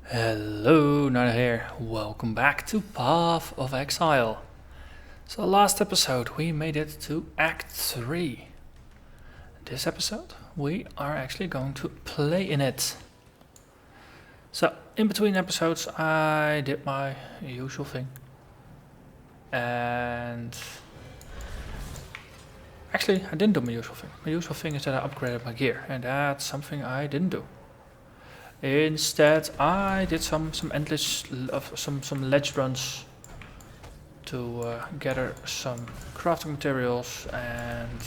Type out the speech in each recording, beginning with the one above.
Hello, Narnach here. Welcome back to Path of Exile. So last episode we made it to Act 3. This episode we are actually going to play in it. So in between episodes I did my usual thing. And actually I didn't do my usual thing. My usual thing is that I upgraded my gear, and that's something I didn't do. Instead, I did some ledge runs to gather some crafting materials and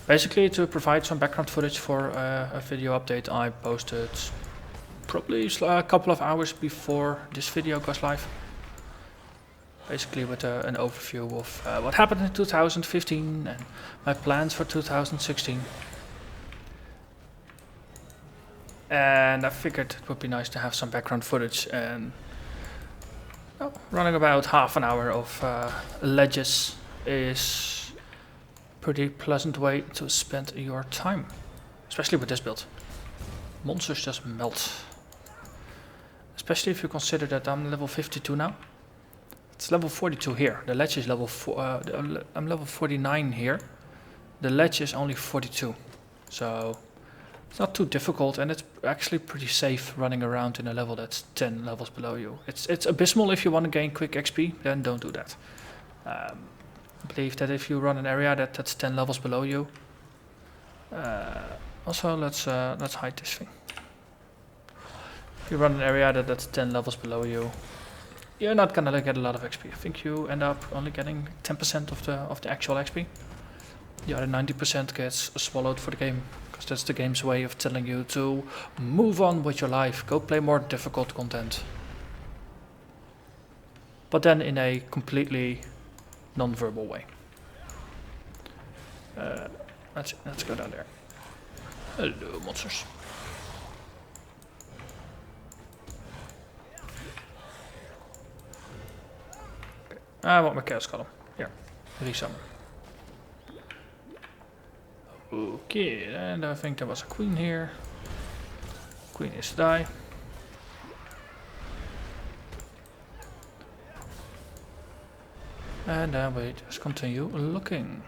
basically to provide some background footage for a video update I posted probably a couple of hours before this video goes live. Basically with an overview of what happened in 2015 and my plans for 2016. And I figured it would be nice to have some background footage, and running about half an hour of ledges is a pretty pleasant way to spend your time, especially with this build. Monsters just melt. Especially if you consider that I'm level 52 now. It's level 42 here. The ledge is level I'm level 49 here. The ledge is only 42. So it's not too difficult, and it's actually pretty safe running around in a level that's 10 levels below you. It's abysmal if you want to gain quick XP, then don't do that. I believe that if you run an area that's 10 levels below you. Also, let's hide this thing. If you run an area that's 10 levels below you, you're not gonna get a lot of XP. I think you end up only getting 10% of the actual XP. The other 90% gets swallowed for the game, because that's the game's way of telling you to move on with your life, go play more difficult content. But then in a completely non-verbal way. Let's go down there. Hello, monsters. Okay. I want my chaos column. Here, resummon. Okay, and I think there was a queen here. Queen is to die. And then we just continue looking.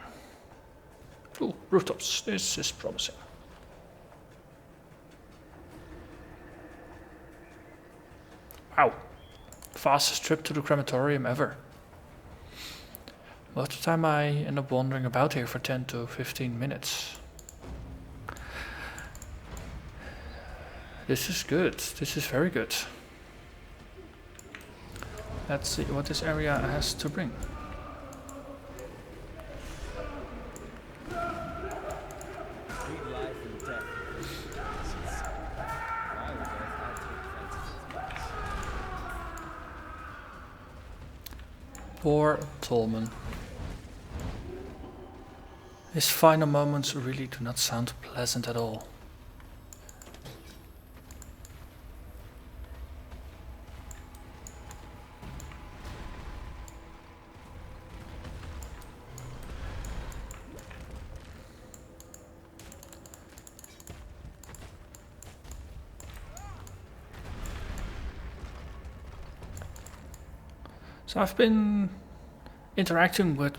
Ooh, rooftops. This is promising. Wow. Fastest trip to the crematorium ever. Most of the time I end up wandering about here for 10 to 15 minutes. This is good. This is very good. Let's see what this area has to bring. Poor Tolman. His final moments really do not sound pleasant at all. So I've been interacting with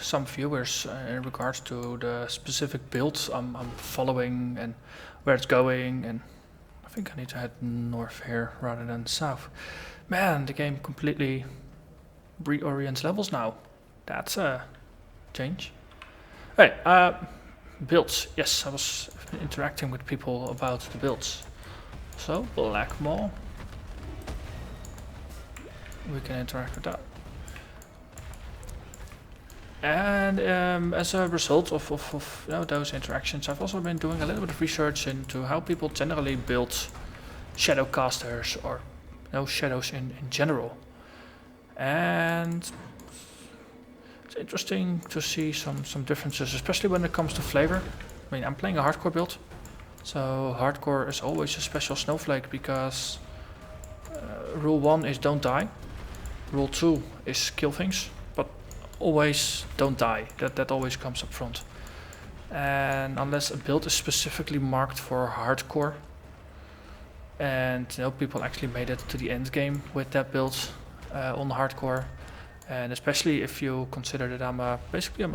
some viewers in regards to the specific builds I'm following and where it's going, and I think I need to head north here rather than south. Man, the game completely reorients levels now. That's a change. Hey, builds. Yes, I was interacting with people about the builds. So, Black Maw. We can interact with that. And as a result of those interactions, I've also been doing a little bit of research into how people generally build shadow casters, or shadows in general. And it's interesting to see some differences, especially when it comes to flavor. I mean, I'm playing a hardcore build, so hardcore is always a special snowflake, because rule 1 is don't die. Rule 2 is kill things, but always don't die. That always comes up front. And unless a build is specifically marked for hardcore, and people actually made it to the end game with that build on hardcore. And especially if you consider that I'm a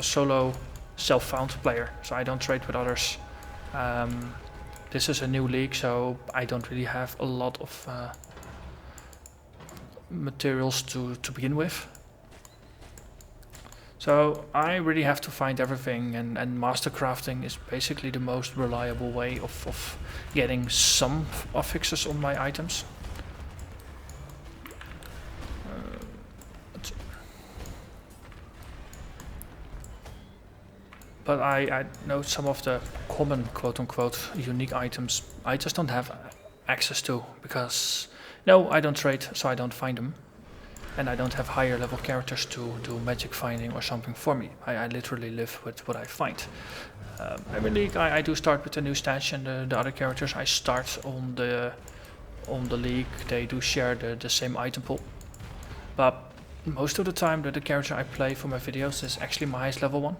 solo self-found player, so I don't trade with others. This is a new league, so I don't really have a lot of materials to begin with. So I really have to find everything, and master crafting is basically the most reliable way of getting some affixes on my items. But I know some of the common quote-unquote unique items I just don't have access to, because no, I don't trade, so I don't find them. And I don't have higher level characters to do magic finding or something for me. I literally live with what I find. Every league I do start with a new stash, and the other characters I start on the league, they do share the same item pool. But most of the time the character I play for my videos is actually my highest level one.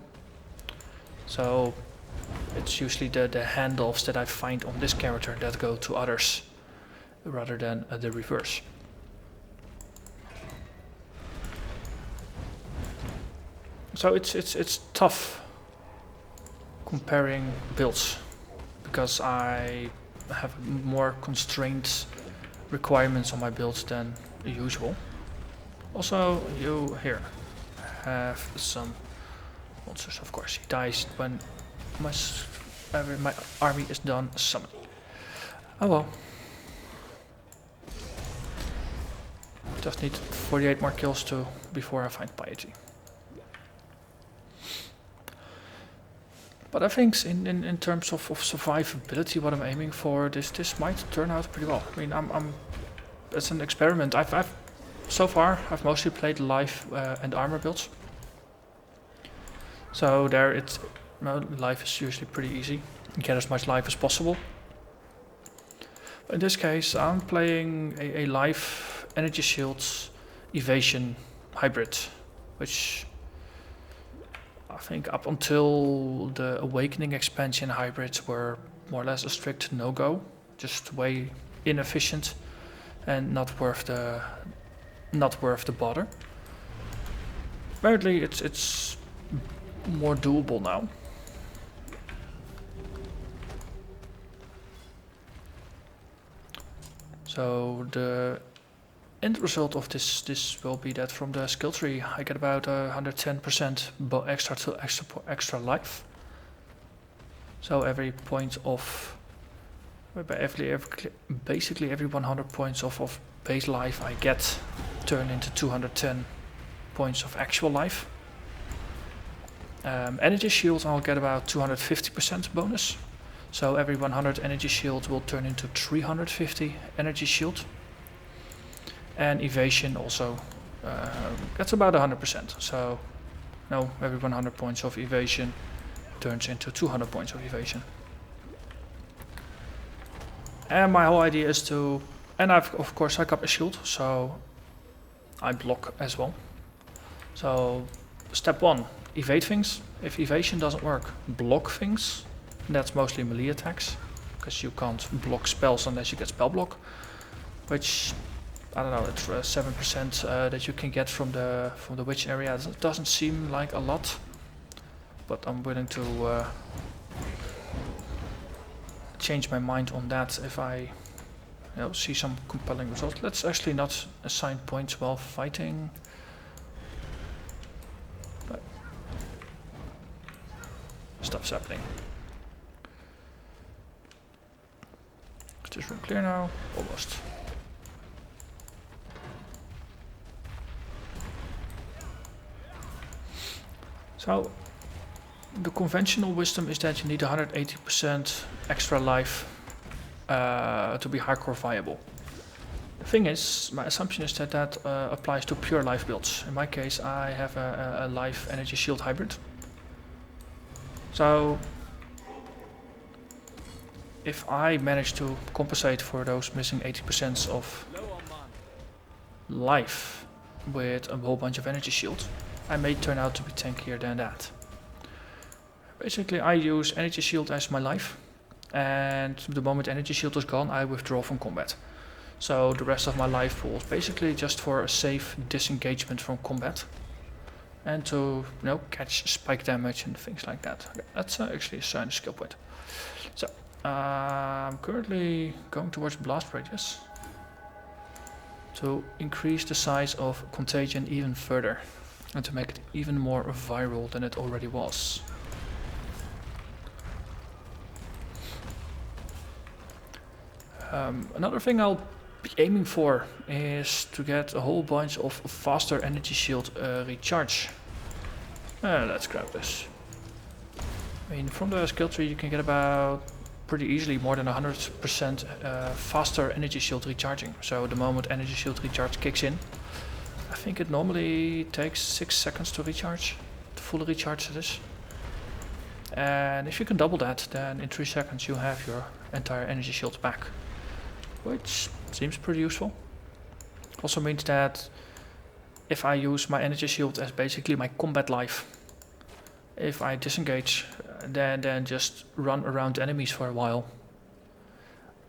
So it's usually the handoffs that I find on this character that go to others, rather than the reverse. So it's tough comparing builds, because I have more constrained requirements on my builds than usual. Also, you here have some monsters, of course. He dies when my army is done summoning. Oh well. Just need 48 more kills before I find piety. But I think in terms of survivability, what I'm aiming for, this might turn out pretty well. I mean, it's an experiment. So far I've mostly played life and armor builds. So there life is usually pretty easy. You get as much life as possible. But in this case, I'm playing a life, energy shields, evasion hybrid, which I think up until the Awakening expansion, hybrids were more or less a strict no-go, just way inefficient and not worth the bother. Apparently it's more doable now. So the end result of this will be that from the skill tree I get about 110% extra life. So every point of basically every 100 points of base life I get turn into 210 points of actual life. Energy shield I'll get about 250% bonus. So every 100 energy shield will turn into 350 energy shield. And evasion also, that's about 100%. So no, every 100 points of evasion turns into 200 points of evasion. And my whole idea is of course I got a shield, so I block as well. So step 1, evade things. If evasion doesn't work, block things. And that's mostly melee attacks, because you can't block spells unless you get spell block, which I don't know, it's 7% that you can get from the witch area. It doesn't seem like a lot, but I'm willing to change my mind on that if I see some compelling results. Let's actually not assign points while fighting. But stuff's happening. Is this room clear now? Almost. So the conventional wisdom is that you need 180% extra life to be hardcore viable. The thing is, my assumption is that applies to pure life builds. In my case, I have a life energy shield hybrid. So if I manage to compensate for those missing 80% of life with a whole bunch of energy shield, I may turn out to be tankier than that. Basically, I use energy shield as my life, and the moment energy shield is gone, I withdraw from combat. So the rest of my life pool is basically just for a safe disengagement from combat, and to, you know, catch spike damage and things like that. Okay, that's actually a certain skill point. So I'm currently going towards blast radius to increase the size of contagion even further and to make it even more viral than it already was. Another thing I'll be aiming for is to get a whole bunch of faster energy shield recharge. Let's grab this. I mean, from the skill tree you can get about pretty easily more than 100% faster energy shield recharging. So the moment energy shield recharge kicks in, I think it normally takes 6 seconds to recharge, to fully recharge this. And if you can double that, then in 3 seconds you have your entire energy shield back, which seems pretty useful. Also means that if I use my energy shield as basically my combat life, if I disengage, then just run around enemies for a while,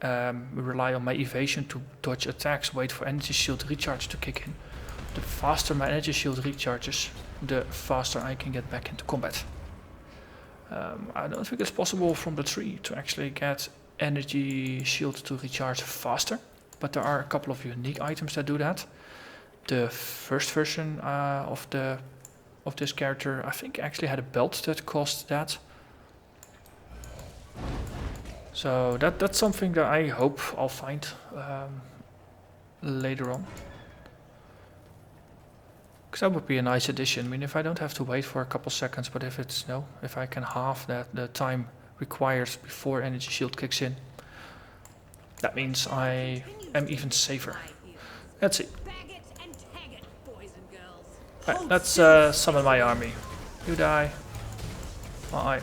rely on my evasion to dodge attacks, wait for energy shield recharge to kick in. The faster my energy shield recharges, the faster I can get back into combat. I don't think it's possible from the tree to actually get energy shield to recharge faster, but there are a couple of unique items that do that. The first version of this character, I think, actually had a belt that caused that. So that's something that I hope I'll find later on. Because that would be a nice addition. I mean, if I don't have to wait for a couple seconds, but if it's if I can halve the time required before energy shield kicks in, that means I am even safer. Let's see. Right, let's summon my army. You die. I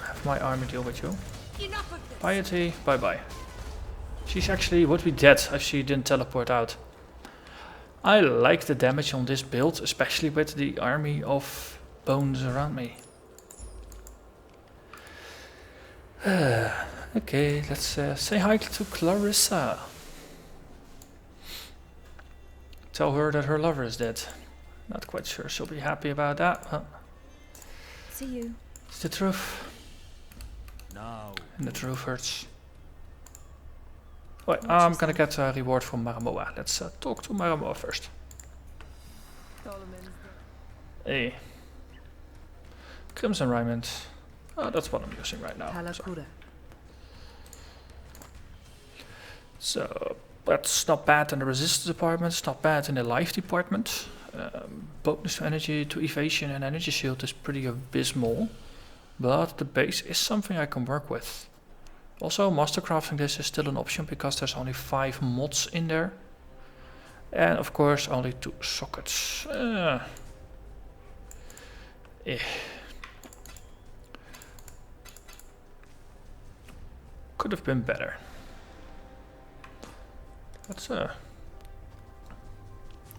have my army deal with you. Piety, bye bye. She's actually would be dead if she didn't teleport out. I like the damage on this build, especially with the army of bones around me. Okay, let's say hi to Clarissa. Tell her that her lover is dead. Not quite sure she'll be happy about that. Huh? See you. It's the truth. No. And the truth hurts. Wait, I'm gonna get a reward from Maramoa. Let's talk to Maramoa first. Hey. Crimson Raiment. Oh, that's what I'm using right now. So that's not bad in the resistance department, it's not bad in the life department. Bonus to energy, to evasion and energy shield is pretty abysmal, but the base is something I can work with. Also, mastercrafting this is still an option because there's only 5 mods in there. And of course only 2 sockets. Could have been better. Let's I've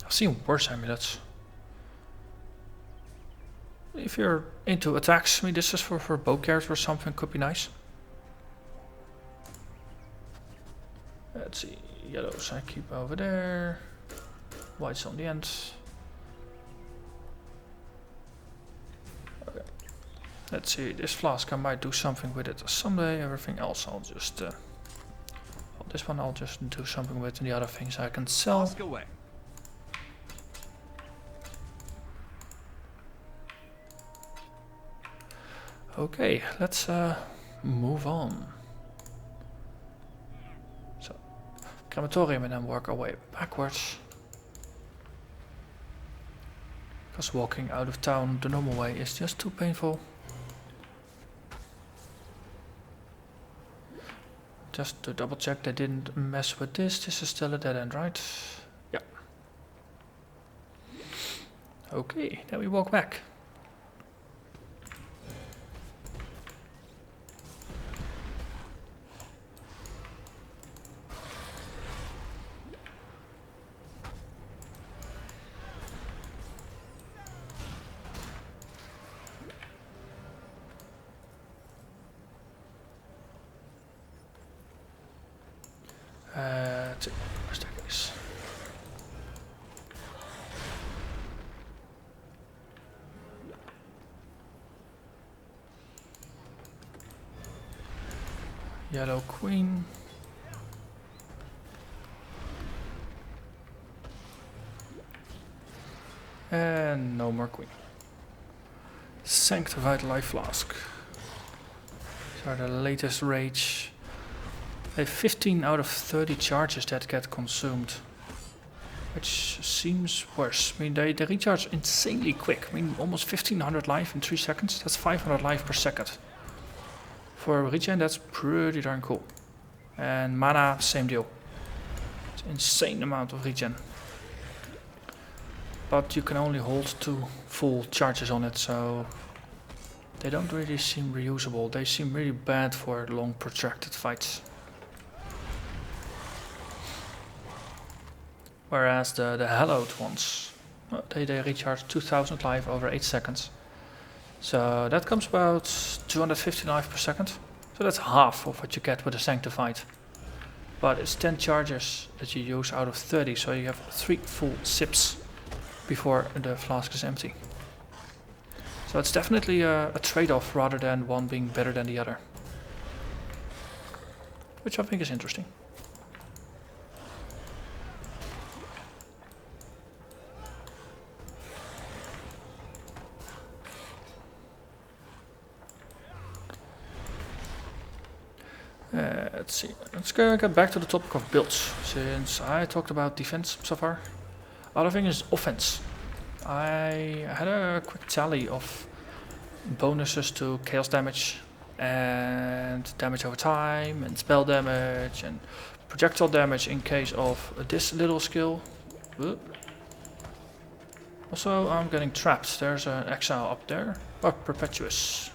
seen worse amulets. If you're into attacks, I mean this is for bow characters or something, could be nice. Let's see, yellows I keep over there, whites on the end. Okay. Let's see, this flask I might do something with it someday, everything else I'll just this one I'll just do something with, and the other things I can sell. Ask away. Okay, let's move on. So, Crematorium and then work our way backwards. Because walking out of town the normal way is just too painful. Just to double check they didn't mess with this. This is still a dead end, right? Yeah. Okay, then we walk back. Yellow queen. And no more queen. Sanctified life flask. These are the latest rage. They have 15 out of 30 charges that get consumed. Which seems worse. I mean, they recharge insanely quick. I mean, almost 1500 life in 3 seconds. That's 500 life per second. For regen, that's pretty darn cool. And mana, same deal. It's an insane amount of regen. But you can only hold 2 full charges on it, so they don't really seem reusable. They seem really bad for long protracted fights. Whereas the hallowed ones, they recharge 2000 life over 8 seconds. So that comes about 250 life per second. So that's half of what you get with a sanctified. But it's 10 charges that you use out of 30, so you have 3 full sips before the flask is empty. So it's definitely a trade-off rather than one being better than the other. Which I think is interesting. Let's see. Let's get back to the topic of builds, since I talked about defense so far. Other thing is offense. I had a quick tally of bonuses to chaos damage and damage over time and spell damage and projectile damage in case of this little skill. Whoop. Also, I'm getting trapped. There's an exile up there. Oh, perpetuous.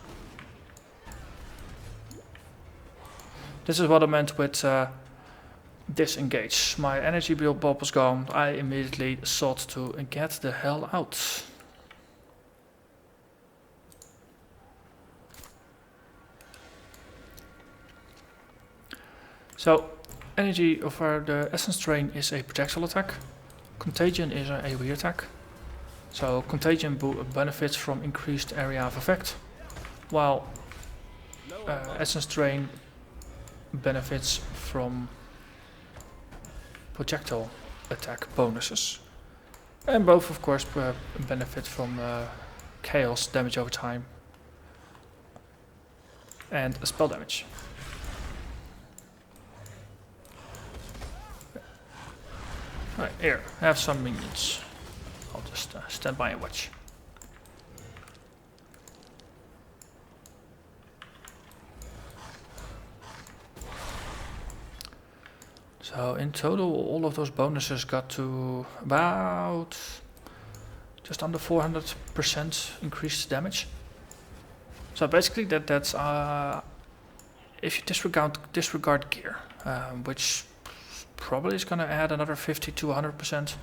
This is what I meant with disengage. My energy build bulb was gone. I immediately sought to get the hell out. So, energy over the essence drain is a projectile attack. Contagion is a AoE attack. So, contagion benefits from increased area of effect, while essence drain benefits from projectile attack bonuses. And both, of course, benefit from chaos damage over time and spell damage. Right, here, have some minions. I'll just stand by and watch. So in total, all of those bonuses got to about just under 400% increased damage. So basically, that's if you disregard gear, which probably is going to add another 50 to 100%.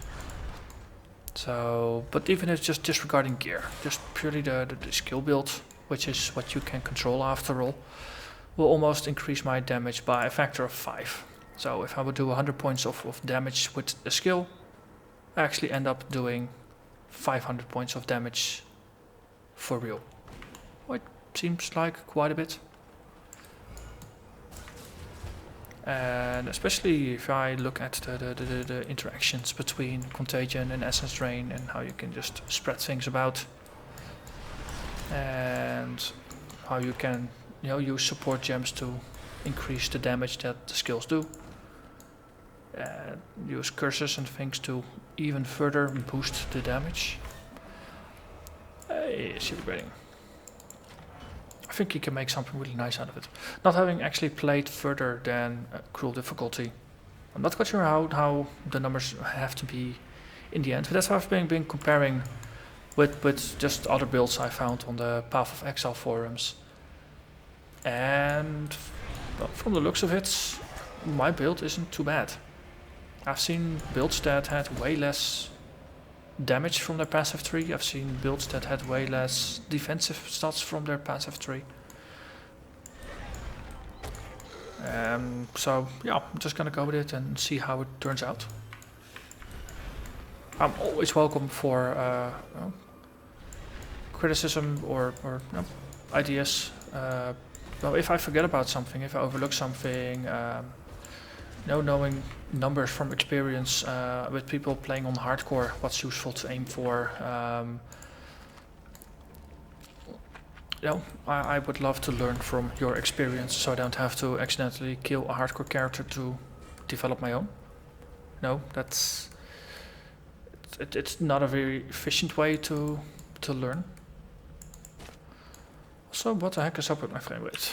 So, but even if it's just disregarding gear, just purely the skill build, which is what you can control after all, will almost increase my damage by a factor of 5. So if I would do 100 points of damage with a skill, I actually end up doing 500 points of damage for real. Which seems like quite a bit. And especially if I look at the interactions between contagion and essence drain and how you can just spread things about. And how you can use support gems to increase the damage that the skills do. Use curses and things to even further boost the damage. Hey, celebrating. I think you can make something really nice out of it. Not having actually played further than cruel difficulty, I'm not quite sure how the numbers have to be in the end, but that's how I've been comparing with just other builds I found on the Path of Exile forums. And well, from the looks of it, my build isn't too bad. I've seen builds that had way less damage from their passive tree. I've seen builds that had way less defensive stats from their passive tree. So yeah, I'm just gonna go with it and see how it turns out. I'm always welcome for criticism or ideas. well, if I forget about something, if I overlook something, knowing numbers from experience with people playing on hardcore, what's useful to aim for. I would love to learn from your experience, so I don't have to accidentally kill a hardcore character to develop my own. No, it's not a very efficient way to learn. So what the heck is up with my frame rate?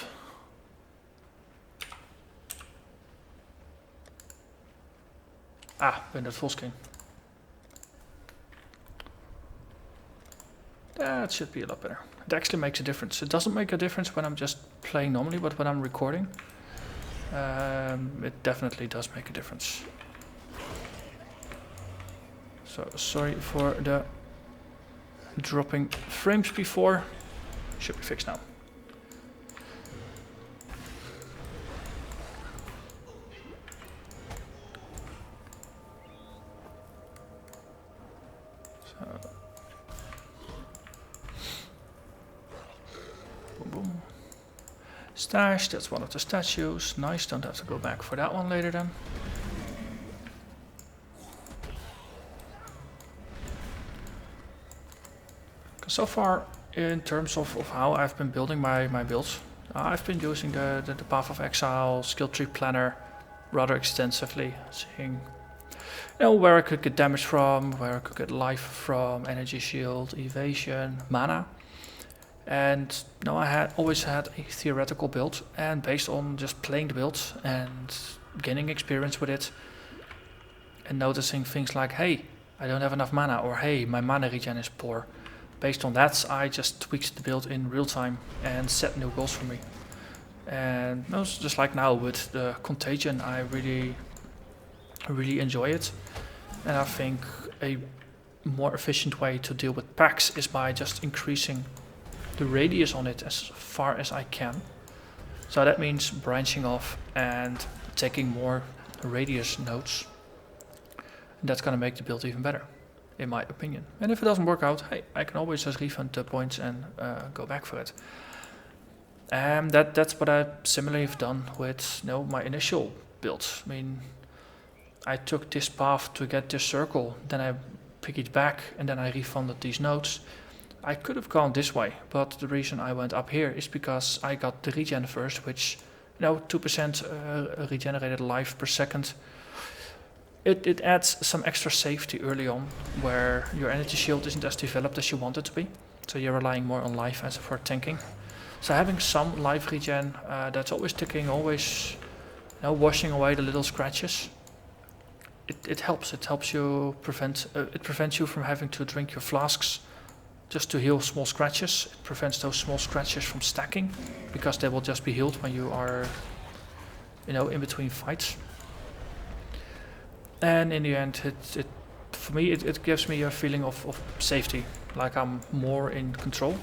When at full screen. That should be a lot better. It actually makes a difference. It doesn't make a difference when I'm just playing normally, but when I'm recording, it definitely does make a difference. So sorry for the dropping frames before. Should be fixed now. Boom, boom. Stash, that's one of the statues. Nice, don't have to go back for that one later then. So far, in terms of how I've been building my builds, I've been using the Path of Exile skill tree planner rather extensively, seeing where I could get damage from, where I could get life from, energy shield, evasion, mana. And I always had a theoretical build, and based on just playing the build and gaining experience with it, and noticing things like, hey, I don't have enough mana, or hey, my mana regen is poor. Based on that, I just tweaked the build in real time and set new goals for me. And just like now with the Contagion, I really enjoy it. And I think a more efficient way to deal with packs is by just increasing the radius on it as far as I can. So that means branching off and taking more radius nodes. And that's gonna make the build even better, in my opinion. And if it doesn't work out, hey, I can always just refund the points and go back for it. And that's what I similarly have done with my initial build. I mean, I took this path to get this circle, then I piggyed back, and then I refunded these nodes. I could have gone this way, but the reason I went up here is because I got the regen first, which 2% regenerated life per second. It adds some extra safety early on, where your energy shield isn't as developed as you want it to be. So you're relying more on life as for tanking. So having some life regen that's always ticking, always washing away the little scratches. It helps. It helps you prevent. It prevents you from having to drink your flasks just to heal small scratches. It prevents those small scratches from stacking, because they will just be healed when you are, in between fights. And in the end, for me, it gives me a feeling of safety, like I'm more in control.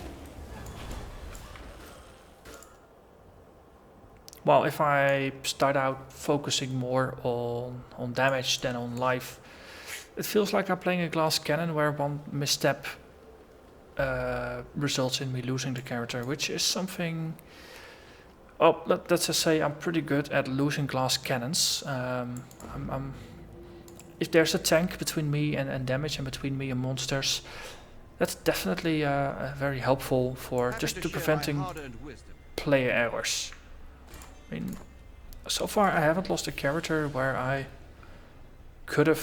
Well, if I start out focusing more on damage than on life, it feels like I'm playing a glass cannon where one misstep results in me losing the character, which is something. Oh, let's just say I'm pretty good at losing glass cannons. If there's a tank between me and damage, and between me and monsters, that's definitely very helpful for just to preventing player errors. I mean, so far I haven't lost a character where I couldn't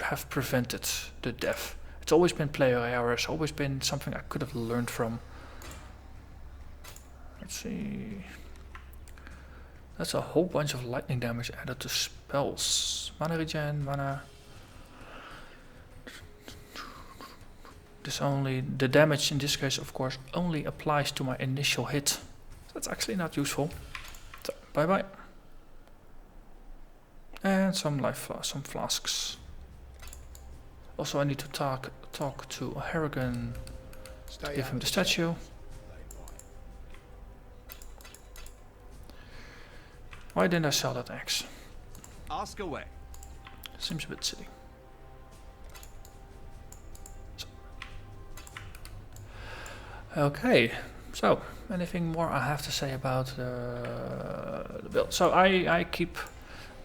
have prevented the death. It's always been player errors, always been something I could have learned from. Let's see. That's a whole bunch of lightning damage added to spells. Mana regen, mana. The damage in this case, of course, only applies to my initial hit. That's actually not useful. So, bye bye. And some some flasks. Also, I need to talk to Harrigan. Give him the statue. Why didn't I sell that axe? Ask away. Seems a bit silly. So. Okay, So, anything more I have to say about the build? So I keep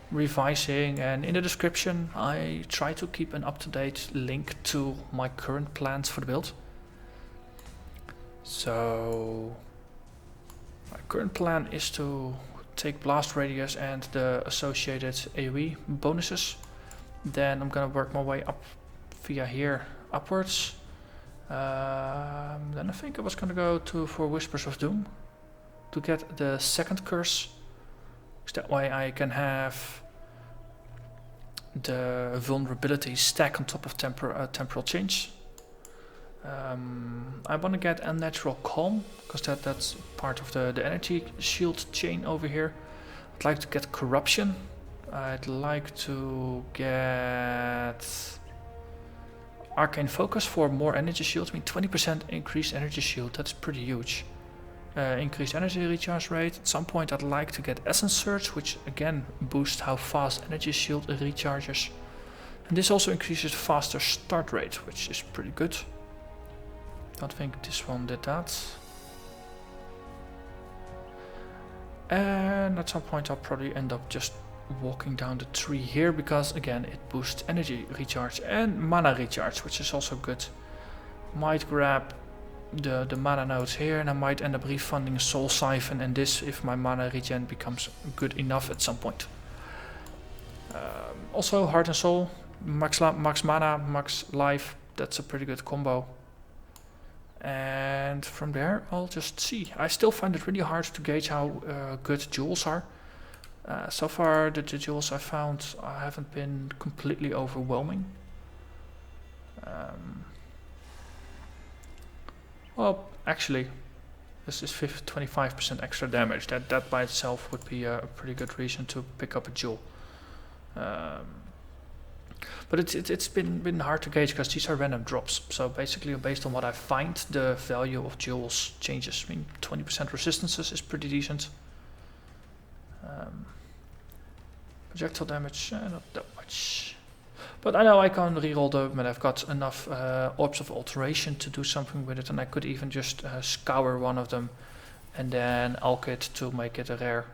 revising, and in the description I try to keep an up-to-date link to my current plans for the build. So my current plan is to take blast radius and the associated AoE bonuses. Then I'm gonna work my way up via here upwards. Then I think I was gonna go for Whispers of Doom to get the second curse. That way I can have the vulnerability stack on top of temporal change. I want to get Unnatural Calm, because that's part of the energy shield chain over here. I'd like to get Corruption. I'd like to get Arcane Focus for more energy shield. I mean, 20% increased energy shield, that's pretty huge. Increased energy recharge rate. At some point I'd like to get Essence Surge, which again boosts how fast energy shield recharges. And this also increases faster start rate, which is pretty good. Don't think this one did that. And at some point I'll probably end up just walking down the tree here, because again it boosts energy recharge and mana recharge, which is also good. Might grab the mana nodes here, and I might end up refunding Soul Siphon and this if my mana regen becomes good enough at some point. Also Heart and Soul, max mana, max life, that's a pretty good combo. And from there I'll just see. I still find it really hard to gauge how good jewels are. So far the jewels I found haven't been completely overwhelming. Well, actually, this is 25% extra damage. That by itself would be a pretty good reason to pick up a jewel. But it's been hard to gauge, because these are random drops. So basically, based on what I find, the value of jewels changes. I mean, 20% resistances is pretty decent. Projectile damage, not that much. But I know I can reroll them, and I've got enough Orbs of Alteration to do something with it, and I could even just scour one of them and then alch it to make it a rare,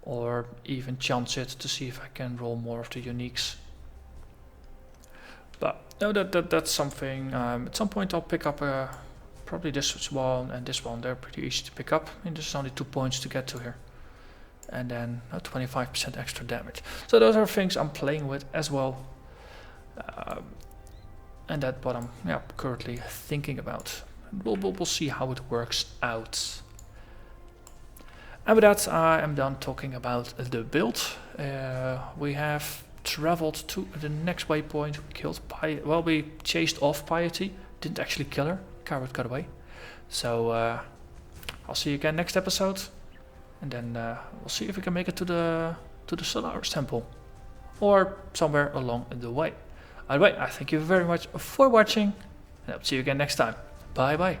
or even chance it to see if I can roll more of the uniques. But no, that's something. At some point I'll pick up probably this one and this one. They're pretty easy to pick up. I mean, there's only 2 points to get to here. And then 25% extra damage. So those are things I'm playing with as well. And that's what I'm currently thinking about. We'll see how it works out. And with that, I am done talking about the build. We have traveled to the next waypoint. We killed we chased off Piety. Didn't actually kill her. Coward got away. So I'll see you again next episode. And then we'll see if we can make it to the Solaris Temple, or somewhere along the way. Anyway, I thank you very much for watching, and I'll see you again next time. Bye bye.